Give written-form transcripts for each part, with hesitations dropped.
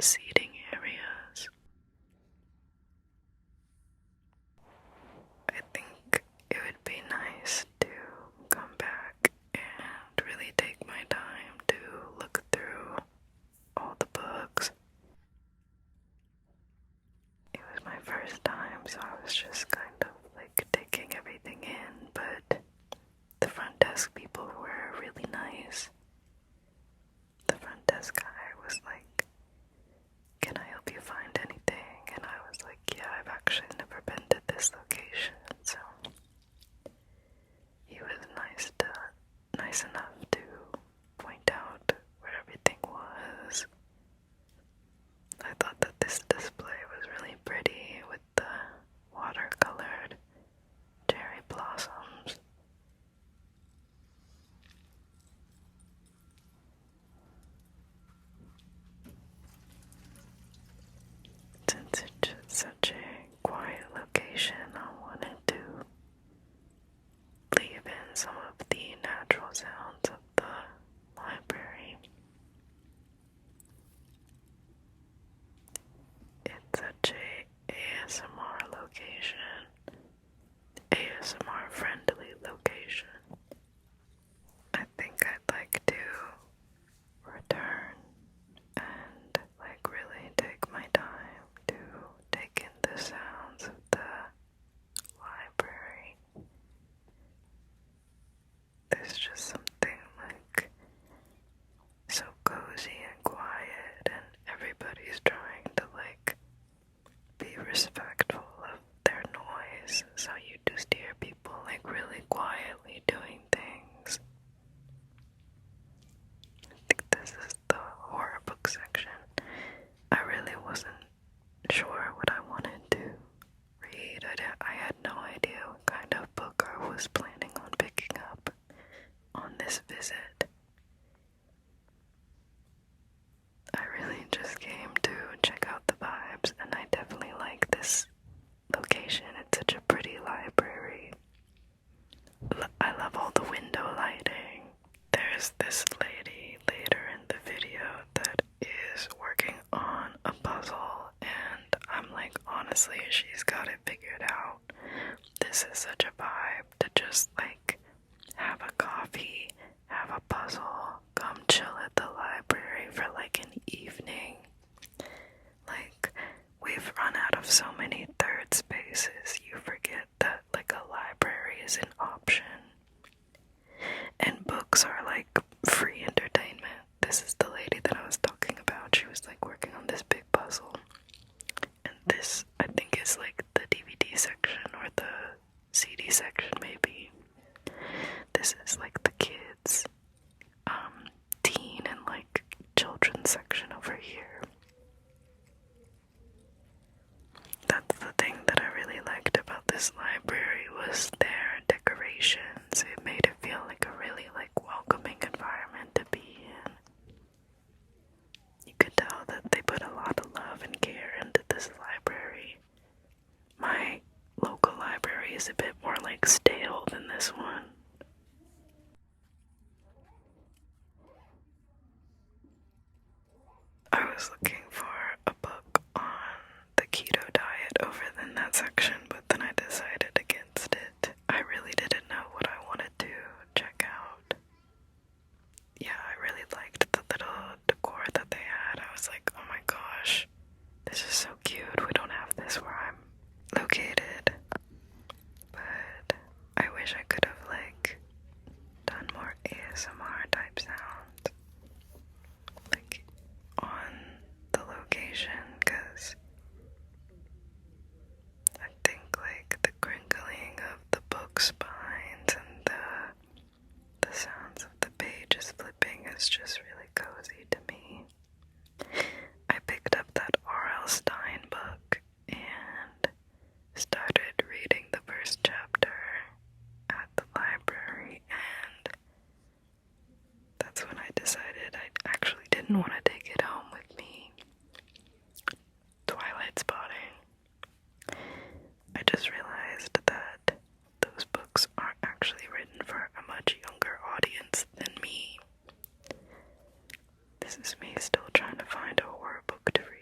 seating areas. I think it would be nice to come back and really take my time to look through all the books. It was my first time, so I was just kind of like taking everything in, but the front desk people were really nice. The front desk guy was like, "Can I help you find anything?" And I was like, "Yeah, I've actually never been to this location," so he was nice enough to point out where everything was. I thought that this display was really pretty with the watercolored cherry blossoms. Since it's just such a quiet location, I wanted to leave in some of the natural sounds of the library. It's such a ASMR location, ASMR friendly location. I think I'd like to return and like really take my time to take in the sounds of the library. There's just something like so cozy and quiet, and everybody's trying to like be respectful of their noise, so you just hear people like really quietly doing things. I think this is the horror book section. I really wasn't sure what I wanted to read. I had no idea what kind of book I was planning on picking up on this visit. I really just came to check out the vibes, and I definitely like this location. It's such a pretty library. I love all the window lighting. There's this lady later in the video that is working on a puzzle, and I'm like, honestly, she's got it figured out. This is such a vibe to just like have a coffee, have a puzzle, come chill at the library for like an evening. Like, we've run out of so many third spaces, you forget that like a library is an option. And books are like free entertainment. This is the lady that I was talking about. She was like working on this big puzzle. And this, I think, is like the DVD section or the CD section, maybe. This is like the kids, teen and like children's section over here. That's the thing that I really liked about this library, was their decorations. It made it feel like a really like welcoming environment to be in. You could tell that they put a lot of love and care into this library. My local library is a bit more like stale than this one. I was looking for a book on the keto diet over in that section, but then I decided against it. I really didn't know what I wanted to check out. Yeah, I really liked the little decor that they had. I was like, oh my gosh, this is so cute. We don't have this where I'm located. But I wish I could have like done more ASMR type sounds like on the location, because I think like the crinkling of the book spines and the sounds of the pages flipping is just really cozy to me. I picked up that R.L. Stein book and started reading the first chapter at the library, and that's when I decided I actually didn't want to take it home with me. Twilight spotting. I just realized that those books aren't actually written for a much younger audience than me. This is me still trying to find a horror book to read.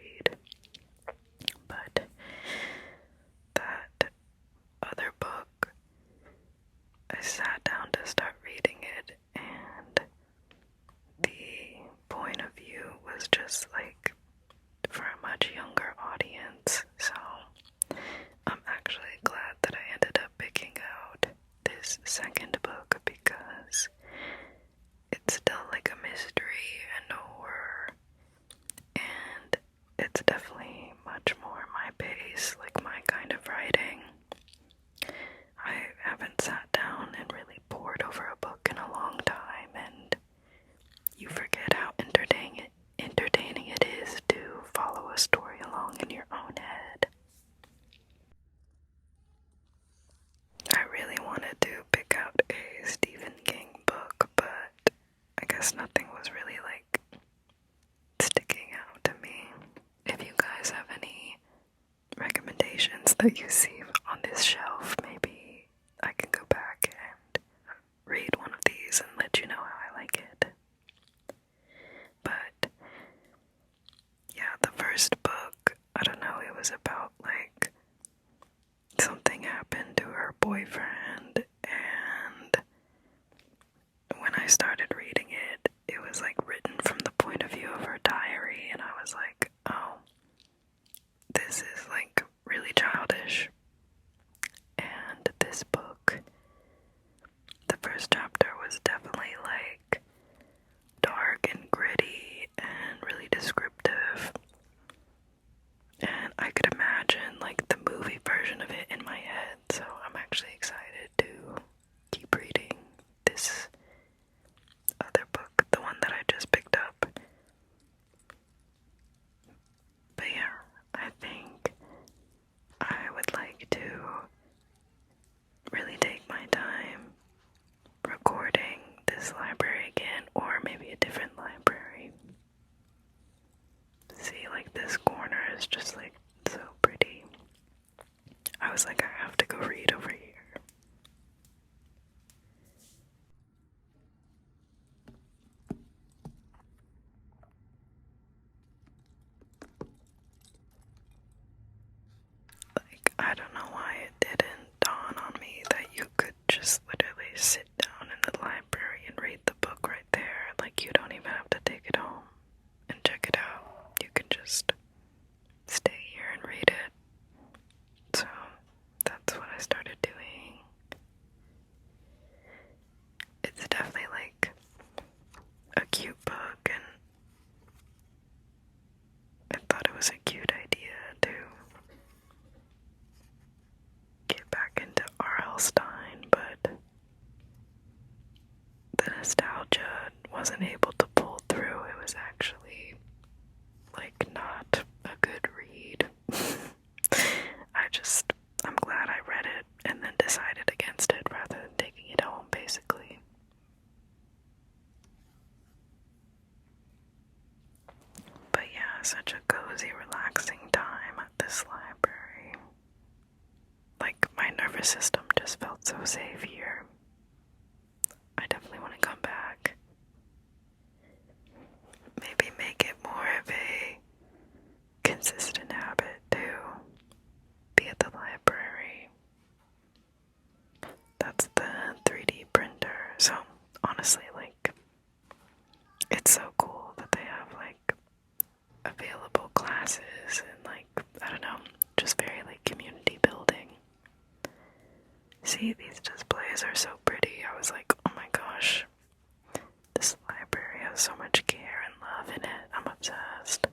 was just like for a much younger audience. So I'm actually glad that I ended up picking out this second book because it's still like a mystery and horror, and it's definitely much more my pace, like my kind of writing. I haven't sat down and really pored over a book in a long time, and you forget how entertaining it is to follow a story along in your own head. I really wanted to pick out a Stephen King book, but I guess nothing was really like sticking out to me. If you guys have any recommendations that you see on this shelf, maybe I can go back and read one of these and let you know how I like it. But yeah, the first book, I don't know, it was about like something happened to her boyfriend, and when I started reading it, it was like written from the point of view of her diary, and I was like, oh, this is like really childish. And this book, the first chapter was definitely like dark and gritty and really descriptive, and I could imagine like the movie version of it in my head, so I'm actually excited to keep reading this other book, the one that I just picked up. But yeah, I think I would like to really take my time recording this library again, or maybe a different library. See, like this corner is just like so pretty. I was like, I have to go read over here. Like, I don't know why it didn't dawn on me that you could just literally sit down in the library and read the book right there. Like, you don't even have to take it home and check it out. You can just stay here and read it. So that's what I started doing. It's definitely like a cute book, and I thought it was a cute idea to get back into R.L. Stine, but the nostalgia wasn't able to pull through. It was actually like not a good read. I'm glad I read it and then decided against it rather than taking it home, basically. But yeah, such a cozy, relaxing time at this library. Like, my nervous system just felt so safe here. I definitely want to come back. Maybe make it more of a consistent habit to be at the library. That's the 3D printer. So, honestly, like, it's so cool that they have, like, available classes and, like, I don't know, just very, like, community building. See, these displays are so pretty. I was like, oh my gosh, this library has so much care and love in it. I'm obsessed.